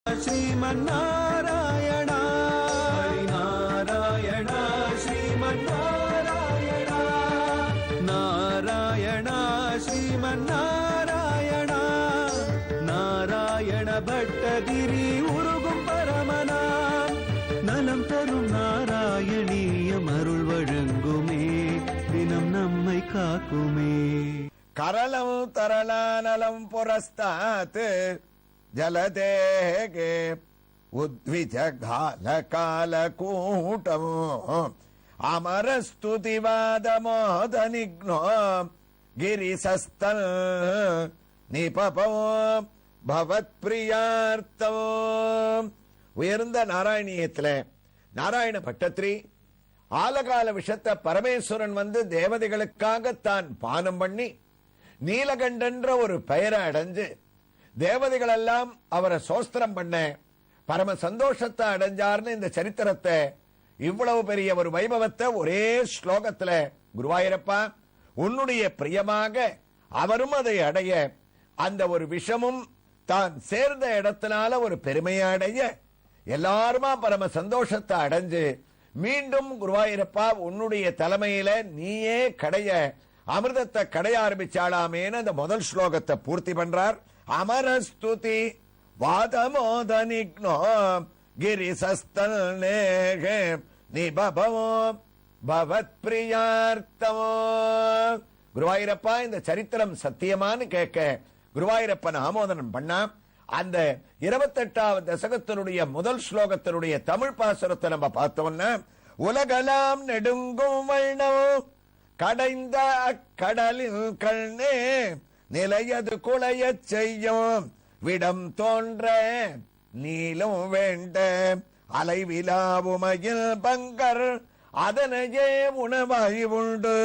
श्रीमन्नारायण हरिनारायण श्रीमन्नारायण नारायण श्रीमन्नारायण नारायण भट्टगिरि उरुगुम परमना நலம் தரும் நாராயணீயம் அருள் வழங்குமே தினம் நம்மை காக்குமே. கரலம் தரளானலம் புரஸ்தாத் ஜலதேகே உத்விஜ கால கால கூட்டம் அமரஸ்துதிவாதமோதனிக்னோ கிரிசஸ்தல் நிபபோ பவத் பிரியார்த்தம். உயர்ந்த நாராயணியத்துல நாராயண பட்டத்ரி ஆலகால விஷத்தை பரமேஸ்வரன் வந்து தேவதைகளுக்காக தான் பானம் பண்ணி நீலகண்டன்ற ஒரு பெயரை அடைஞ்சு தேவதைகள் எல்லாம் அவரை சோஸ்திரம் பண்ண பரம சந்தோஷத்தை அடைஞ்சார்னு இந்த சரித்திரத்தை இவ்வளவு பெரிய ஒரு வைபவத்தை ஒரே ஸ்லோகத்துல குருவாயூரப்பா உன்னுடைய பிரியமாக அவரும் அதை அடைய அந்த ஒரு விஷமும் தான் சேர்ந்த இடத்தினால ஒரு பெருமையை அடைய எல்லாருமா பரம சந்தோஷத்தை அடைஞ்சு மீண்டும் குருவாயூரப்பா உன்னுடைய தலைமையில நீயே கடைய அமிர்தத்தை கடைய ஆரம்பிச்சாலாமேன்னு அந்த முதல் ஸ்லோகத்தை பூர்த்தி பண்றார். அமரஸ்துதி வாதமோதனிக்னோ கிரிசஸ்தல் நேகே நிபபவோ பவத் பிரியார்த்தமோ. குருவாயூரப்பா இந்த சரித்திரம் சத்தியமானு கேட்க குருவாயூரப்பன் ஆமோதனம் பண்ணா அந்த 28வது தசகத்தினுடைய முதல் ஸ்லோகத்தினுடைய தமிழ் பாசுரத்தை நம்ம பார்த்தோம்னா உலகலாம் நெடுங்கும் வண்ணம் கடைந்த அக்கடலில் கண்ணே நிலையது குலைய செய்யும் விடம் தோன்ற நீளும் வேண்ட அலைவிலாவுமையில் பங்கர் அதனையே உணவாய் உண்டு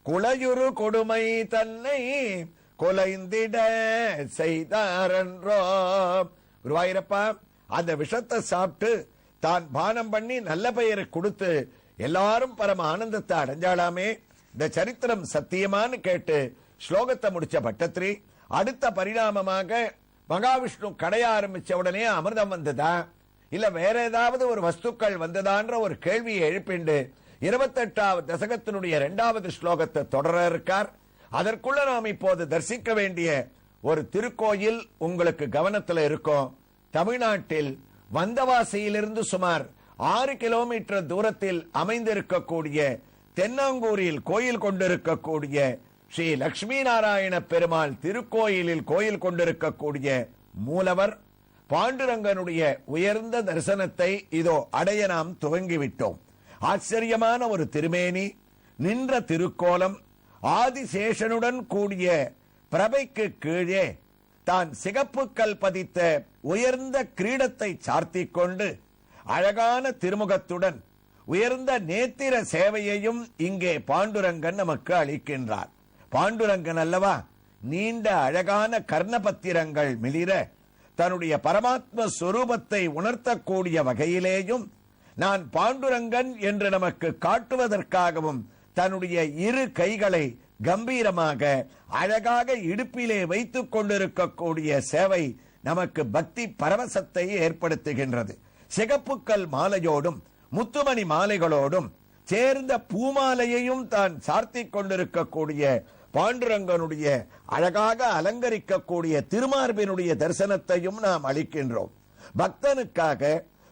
குளையுறு கொடுமை தன்னை கொலைந்திட செய்தாரன்றோ. குருவாயூரப்பா அந்த விஷத்தை சாப்பிட்டு தான் பானம் பண்ணி நல்ல பெயரை கொடுத்து எல்லாரும் பரம ஆனந்தத்தை அடைஞ்சாலாமே. இந்த சரித்திரம் சத்தியமானு கேட்டு ஸ்லோகத்தை முடிச்ச பட்டத்ரி அடுத்த பரிணாமமாக மகாவிஷ்ணு கடைய ஆரம்பிச்ச உடனே அமிர்தம் வந்ததா இல்ல வேற ஏதாவது ஒரு வஸ்துக்கள் வந்ததான்ற ஒரு கேள்வியை எழுப்பிண்டு 28வது தசகத்தினுடைய 2வது ஸ்லோகத்தை தொடர இருக்கார். அதற்குள்ள நாம் இப்போது தரிசிக்க வேண்டிய ஒரு திருக்கோயில் உங்களுக்கு கவனத்தில் இருக்கும். தமிழ்நாட்டில் வந்தவாசியிலிருந்து சுமார் 6 கிலோமீட்டர் தூரத்தில் அமைந்திருக்கக்கூடிய தென்னாங்கூரில் கோயில் கொண்டிருக்கக்கூடிய ஸ்ரீ லட்சுமி நாராயண பெருமாள் திருக்கோயிலில் கோயில் கொண்டிருக்கக்கூடிய மூலவர் பாண்டுரங்கனுடைய உயர்ந்த தரிசனத்தை இதோ அடைய நாம் துவங்கிவிட்டோம். ஆச்சரியமான ஒரு திருமேனி, நின்ற திருக்கோலம், ஆதிசேஷனுடன் கூடிய பிரபைக்கு கீழே தான் சிகப்புக்கல் பதித்த உயர்ந்த கிரீடத்தை சார்த்திக் கொண்டு அழகான திருமுகத்துடன் உயர்ந்த நேத்திர சேவையையும் இங்கே பாண்டுரங்கன் நமக்கு அளிக்கின்றார். பாண்டுரங்கன் அல்லவா நீண்ட அழகான கர்ணபத்திரங்கள் மிளிர தன்னுடைய பரமாத்ம ஸ்வரூபத்தை உணர்த்தக்கூடிய வகையிலேயும் நான் பாண்டுரங்கன் என்று நமக்கு காட்டுவதற்காகவும் தன்னுடைய இரு கைகளை கம்பீரமாக அழகாக இடுப்பிலே வைத்துக் கொண்டிருக்கக்கூடிய சேவை நமக்கு பக்தி பரவசத்தை ஏற்படுத்துகின்றது. சிகப்புக்கல் மாலையோடும் முத்துமணி மாலைகளோடும் சேர்ந்த பூமாலையையும் தான் சார்த்திக் கொண்டிருக்கக்கூடிய பாண்டுரங்கனுடைய அழகாக அலங்கரிக்கக்கூடிய திருமார்பினுடைய தரிசனத்தையும் நாம் அளிக்கின்றோம். பக்தனுக்காக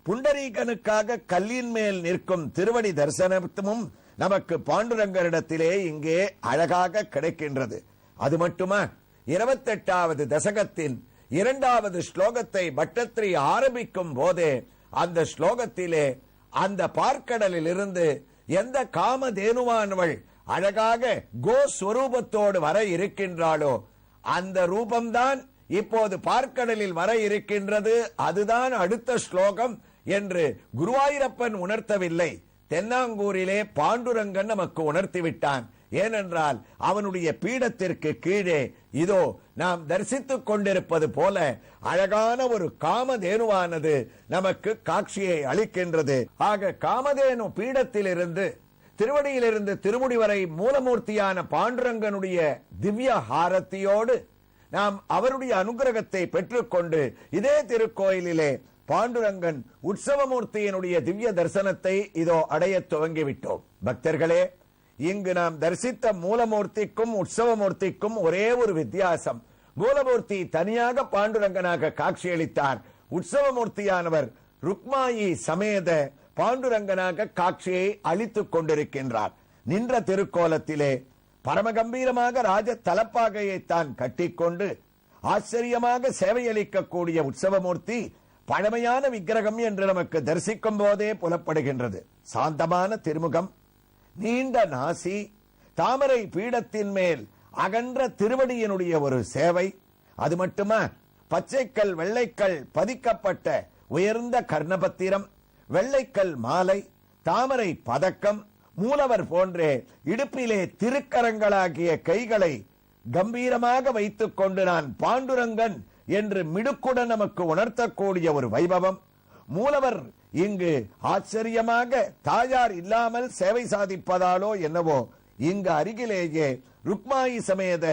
புண்டரீகனுக்காக கல்லின் மேல் நிற்கும் திருவடி தரிசனமும் நமக்கு பாண்டுரங்கரிடத்திலே இங்கே அழகாக கிடைக்கின்றது. அது மட்டுமா 28வது தசகத்தின் 2வது ஸ்லோகத்தை பட்டத்ரி ஆரம்பிக்கும் போதே அந்த ஸ்லோகத்திலே அந்த பார்க்கடலில் இருந்து எந்த காமதேனுவானவள் அழகாக கோஸ்வரூபத்தோடு வர இருக்கின்றாளோ அந்த ரூபம்தான் இப்போது பார்க்கடலில் வர இருக்கின்றது, அதுதான் அடுத்த ஸ்லோகம் என்று குருவாயூரப்பன் உணர்த்தவில்லை. தென்னாங்கூரிலே பாண்டுரங்கன் நமக்கு உணர்த்திவிட்டான். ஏனென்றால் அவனுடைய பீடத்திற்கு கீழே இதோ நாம் தரிசித்துக் கொண்டிருப்பது போல அழகான ஒரு காமதேனுவானது நமக்கு காட்சியை அளிக்கின்றது. ஆக காமதேனு பீடத்திலிருந்து திருவடியிலிருந்து திருமுடி வரை மூலமூர்த்தியான பாண்டுரங்கனுடைய திவ்ய ஹாரத்தியோடு நாம் அவருடைய அனுகிரகத்தை பெற்றுக்கொண்டு இதே திருக்கோயிலிலே பாண்டுரங்கன் உற்சவமூர்த்தியினுடைய திவ்ய தரிசனத்தை இதோ அடைய துவங்கிவிட்டோம். பக்தர்களே, இங்கு நாம் தரிசித்த மூலமூர்த்திக்கும் உற்சவமூர்த்திக்கும் ஒரே ஒரு வித்தியாசம். மூலமூர்த்தி தனியாக பாண்டுரங்கனாக காட்சியளித்தார். உற்சவமூர்த்தியானவர் ருக்மாயி சமேத பாண்டுரங்கனாக காட்சியை அளித்துக் கொண்டிருக்கின்றார். நின்ற திருக்கோலத்திலே பரமகம்பீரமாக ராஜ தலப்பாகையை தான் கட்டிக்கொண்டு ஆச்சரியமாக சேவையளிக்கக்கூடிய உற்சவமூர்த்தி பழமையான விக்கிரகம் என்று நமக்கு தரிசிக்கும் போதே புலப்படுகின்றது. சாந்தமான திருமுகம், நீண்ட நாசி, தாமரை பீடத்தின் மேல் அகன்ற திருவடியினுடைய ஒரு சேவை. அது மட்டுமா, பச்சைக்கல் வெள்ளைக்கல் பதிக்கப்பட்ட உயர்ந்த கர்ணபத்திரம், வெள்ளைக்கல் மாலை, தாமரை பதக்கம், மூலவர் போன்றே இடுப்பிலே திருக்கரங்களாகிய கைகளை கம்பீரமாக வைத்துக் கொண்டு நான் பாண்டுரங்கன் என்று மிடுக்குடன் நமக்கு உணர்த்தக்கூடிய ஒரு வைபவம். மூலவர் இங்கு ஆச்சரியமாக தாயார் இல்லாமல் சேவை சாதிப்பதாலோ என்னவோ இங்கு அருகிலேயே ருக்மாயி சமேத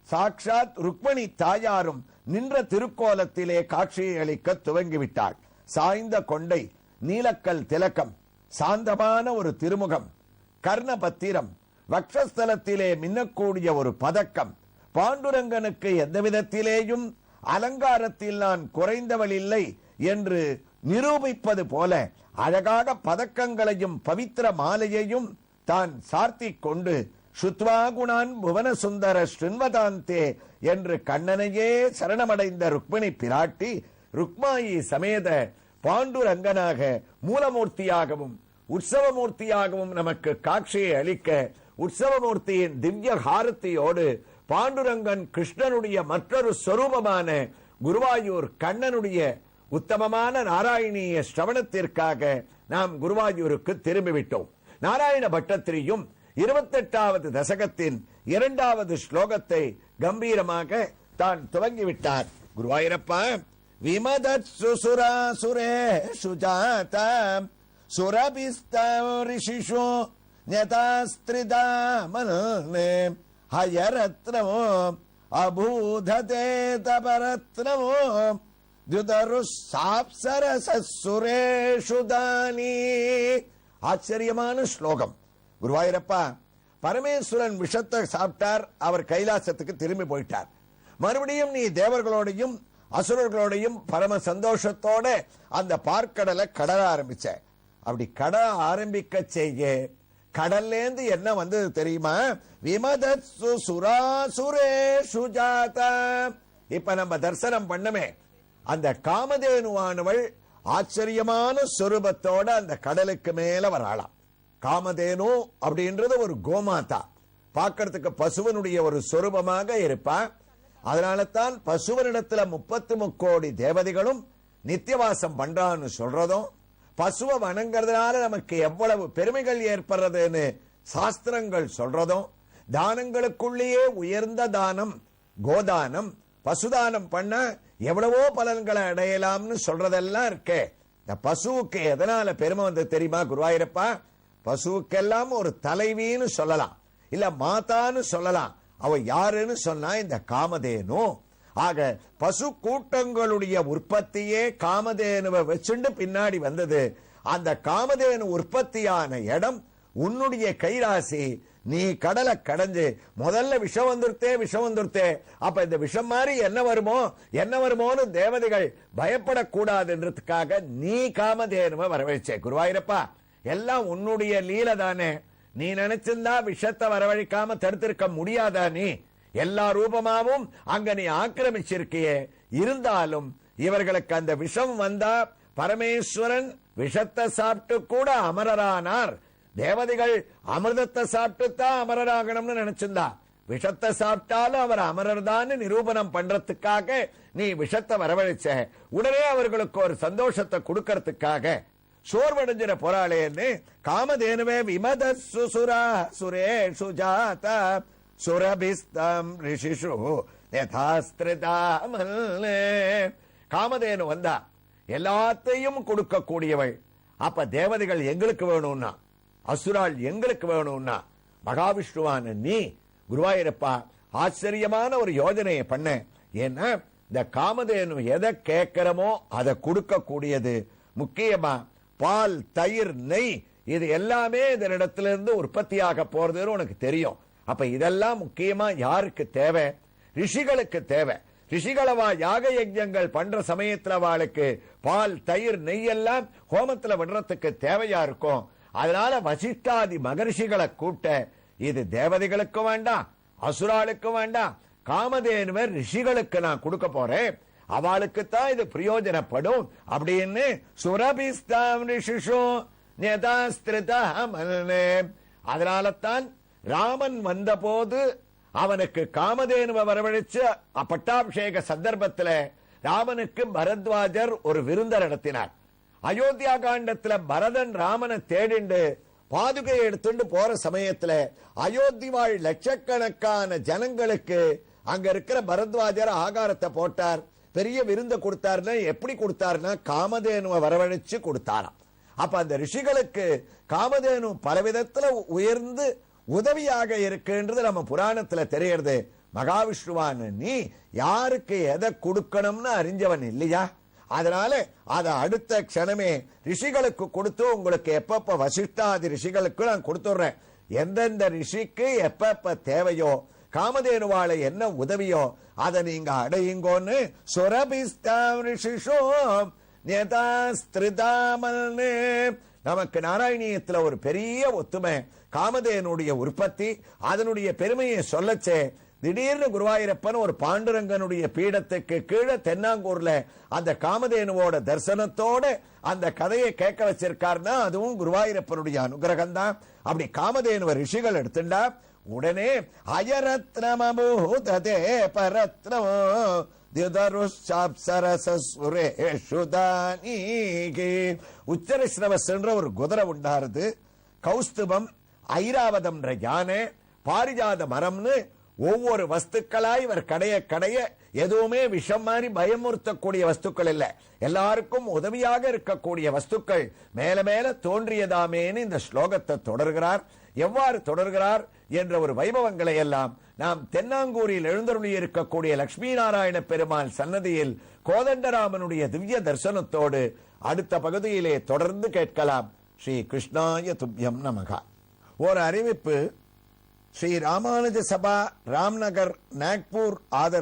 சாட்சாத் ருக்மணி தாயாரும் நின்ற திருக்கோலத்திலே காட்சியை அளிக்க துவங்கிவிட்டாள். சாய்ந்த கொண்டை, நீலக்கல் திலக்கம், சாந்தமான ஒரு திருமுகம், கர்ணபத்திரம், வக்ஷஸ்தலத்திலே மின்னக்கூடிய ஒரு பதக்கம். பாண்டுரங்கனுக்கு எந்த விதத்திலேயும் அலங்காரத்தில் நான் குறைந்தவள் இல்லை என்று நிரூபிப்பது போல அழகாக பதக்கங்களையும் பவித்திர மாலையையும் தான் சார்த்திக் கொண்டு சுத்வாகுணான் புவன சுந்தர ஸ்ருண்வதாந்தே என்று கண்ணனையே சரணமடைந்த ருக்மிணி பிராட்டி ருக்மாயி சமேத பாண்டுரங்கனாக மூலமூர்த்தியாகவும் உற்சவமூர்த்தியாகவும் நமக்கு காட்சியை அளிக்க, உற்சவமூர்த்தியின் திவ்ய ஹாரத்தியோடு பாண்டுரங்கன் கிருஷ்ணனுடைய மற்றொரு சொரூபமான குருவாயூர் கண்ணனுடைய உத்தமமான நாராயணிய ஸ்ரவணத்திற்காக நாம் குருவாயூருக்கு திரும்பிவிட்டோம். நாராயண பட்டத்திரியும் 28வது தசகத்தின் 2வது ஸ்லோகத்தை கம்பீரமாக தான் துவங்கிவிட்டார். குருவாயூரப்பா, விமதத் சுசுராசுரே சுஜாதம் சுரபிஸ்தம் ரிஷிஷோ ஞதாஸ்திரிதாமனே ஹயரத்னமோ அபூததே தபரத்னமோ துதருசாப்சரசுரேஷுதானி. ஆச்சரியமான ஸ்லோகம். குருவாயூரப்பா, பரமேஸ்வரன் விஷத்தை சாப்பிட்டார், அவர் கைலாசத்துக்கு திரும்பி போயிட்டார். மறுபடியும் நீ தேவர்களோடையும் அசுரர்களோடையும் பரம சந்தோஷத்தோட அந்த பார்க்கடலை கடல ஆரம்பிச்ச. அப்படி கட ஆரம்பிக்க செய்ய கடல்லேந்து என்ன வந்தது தெரியுமா? விமதத்சு சுராசுரேஷு ஜாதா. இப்ப நம்ம தரிசனம் பண்ணமே அந்த காமதேனுவானவள் ஆச்சரியமான சொரூபத்தோட அந்த கடலுக்கு மேல வராளாம். காமதேனு அப்படின்றது ஒரு கோமாதா, பார்க்கறதுக்கு பசுவனுடைய ஒரு சொரூபமாக இருப்பா. அதனால தான் பசுவனிடத்துல 33 கோடி தேவதைகளும் நித்தியவாசம் பண்றான்னு சொல்றதும், பசுவை வணங்குறதுனால நமக்கு எவ்வளவு பெருமைகள் ஏற்படுறதுன்னு சாஸ்திரங்கள் சொல்றதும், தானங்களுக்குள்ளேயே உயர்ந்த தானம் கோதானம், பசுதானம் பண்ண எவ்வளவோ பலன்களை அடையலாம்னு சொல்றதெல்லாம் இருக்கே. இந்த பசுவுக்கு எதனால பெருமை வந்து தெரியுமா குருவாயூரப்பா? பசுவுக்கெல்லாம் ஒரு தலைவின்னு சொல்லலாம், இல்ல மாதான்னு சொல்லலாம். அவ யாருன்னு சொன்னா இந்த காமதேனு. ஆக பசு கூட்டங்களுடைய உற்பத்தியே காமதேனுவை வச்சுண்டு பின்னாடி வந்தது. அந்த காமதேனு உற்பத்தியான இடம் உன்னுடைய கைராசி. நீ கடலை கடைஞ்சு முதல்ல விஷம் வந்துருத்தே. அப்ப இந்த விஷம் மாதிரி என்ன வருமோன்னு தேவதைகள் பயப்படக்கூடாதுன்றதுக்காக நீ காமதேனுவை வரவழைச்சே. குருவாயூரப்பா, எல்லாம் உன்னுடைய லீலை தானே. நீ நினைச்சிருந்தா விஷத்தை வரவழைக்காம தடுத்திருக்க முடியாதா? நீ எல்லா ரூபமாவும் அங்க நீ ஆக்கிரமிச்சிருக்கியே. இருந்தாலும் இவர்களுக்கு அந்த விஷம் வந்தா பரமேஸ்வரன் விஷத்தை சாப்பிட்டு கூட அமரரானார். தேவதைகள் அமிர்தத்தை சாப்பிட்டு தான் அமரராகணும்னு நினைச்சிருந்தா, விஷத்தை சாப்பிட்டாலும் அவர் அமரர் தான் நிரூபணம் பண்றதுக்காக நீ விஷத்தை வரவழைச்ச. உடனே அவர்களுக்கு ஒரு சந்தோஷத்தை கொடுக்கறதுக்காக சோர்வடைஞ்சிட போராளேன்னு காமதேனுவே விமத சுசுரா சுரேஷு ஜாத சுரபிஸ்தம் ரிஷிஷு யதாஸ்திரிதாமல்லே. காமதேனு வந்தா எல்லாத்தையும் கொடுக்கக்கூடியவள். அப்ப தேவதைகள் எங்களுக்கு வேணும்னா, அசுரால் எங்களுக்கு வேணும்னா, மகாவிஷ்ணுவான நீ குருவாயூரப்பா ஆச்சரியமான ஒரு யோஜனையை பண்ண. ஏன்னா இந்த காமதேனு எதை கேட்கிறோமோ அதை கொடுக்க கூடியது. முக்கியமா பால், தயிர், நெய் இது எல்லாமே இதனிடத்திலிருந்து உற்பத்தியாக போறதுன்னு உனக்கு தெரியும். அப்ப இதெல்லாம் முக்கியமா யாருக்கு தேவை? ரிஷிகளுக்கு தேவை. ரிஷிகளவா யாக யஜ்ஞங்கள் பண்ற சமயத்துல அவளுக்கு பால், தயிர், நெய் எல்லாம் ஹோமத்துல விடுறதுக்கு தேவையா இருக்கும். அதனால வசிஷ்டாதி மகர்ஷிகளை கூட்ட, இது தேவதைகளுக்கு வேண்டாம், அசுராளுக்கு வேண்டாம், காமதேனுவை ரிஷிகளுக்கு நான் கொடுக்க போறேன், அவளுக்கு தான் இது பிரயோஜனப்படும் அப்படின்னு சுரபிஸ்தாம் ரிஷிஷோ அதனால தான் ராமன் வந்த போது அவனுக்கு காமதேனுவை வரவழைச்சு பட்டாபிஷேக சந்தர்ப்பத்தில் ராமனுக்கு பரத்வாஜர் ஒரு விருந்த நடத்தினார். அயோத்தியா காண்டத்துல பரதன் ராமனை தேடிண்டு பாதுகையை எடுத்துட்டு போற சமயத்துல அயோத்தி வாழ் லட்சக்கணக்கான ஜனங்களுக்கு அங்க இருக்கிற பரத்வாஜர் ஆகாரத்தை போட்டார், பெரிய விருந்த கொடுத்தாருன்னா எப்படி கொடுத்தாருன்னா காமதேனுவை வரவழைச்சு கொடுத்தாராம். அப்ப அந்த ரிஷிகளுக்கு காமதேனு பலவிதத்துல உயர்ந்து உதவியாக இருக்குன்றது நம்ம புராணத்துல தெரியறது. மகாவிஷ்ணுவான் நீ யாருக்கு எதை கொடுக்கணும்னு அறிஞ்சவன் இல்லையா? அதனால அத அடுத்த க்ஷணமே ரிஷிகளுக்கு கொடுத்து உங்களுக்கு எப்பப்ப வசிஷ்டாதி ரிஷிகளுக்கு நான் கொடுத்துடுறேன். எந்தெந்த ரிஷிக்கு எப்பப்ப தேவையோ காமதேனுவாளை என்ன உதவியோ அதை நீங்க அடையுங்கோன்னு சுரபிஸ்தாம் ரிஷிஷோ நமக்கு நாராயணியத்துல ஒரு பெரிய ஒத்துமை. காமதேனுடைய உற்பத்தி அதனுடைய பெருமையை சொல்லச்சே திடீர்னு குருவாயூரப்பன் ஒரு பாண்டுரங்கனுடைய பீடத்துக்கு கீழே தென்னாங்கூர்ல அந்த காமதேனுவோட தரிசனத்தோட அந்த கதையை கேட்க வச்சிருக்காருன்னா அதுவும் குருவாயூரப்பனுடைய அனுகிரகம் தான். அப்படி காமதேனுவ ரிஷிகள் எடுத்துட்டா உடனே அயரத்னமூததே பரத்னமோ உச்சரஸ்ரவஸ் என்ற ஒரு குதிரை உண்டாருது. கௌஸ்துபம், ஐராவதம் யானை, பாரிஜாத மரம்னு ஒவ்வொரு வஸ்துக்களாய் இவர் கடைய கடைய எதுவுமே விஷம் மாதிரி பயமுறுத்தக்கூடிய வஸ்துக்கள் இல்ல, எல்லாருக்கும் உதவியாக இருக்கக்கூடிய வஸ்துக்கள் மேல மேல தோன்றியதாமேன்னு இந்த ஸ்லோகத்தை தொடர்கிறார். எவ்வாறு தொடர்கிறார் என்ற ஒரு வைபவங்களை எல்லாம் நாம் தென்னாங்கூரில் எழுந்தருளி இருக்கக்கூடிய லட்சுமி நாராயண பெருமாள் சன்னதியில் கோதண்டராமனுடைய திவ்ய தரிசனத்தோடு அடுத்த பகுதியிலே தொடர்ந்து கேட்கலாம். ஸ்ரீ கிருஷ்ணாய துப்யம் நமகா. ஒரு அறிவிப்பு. ஸ்ரீ ராமானுஜ சபா ராம்நகர் நாக்பூர் ஆதரவு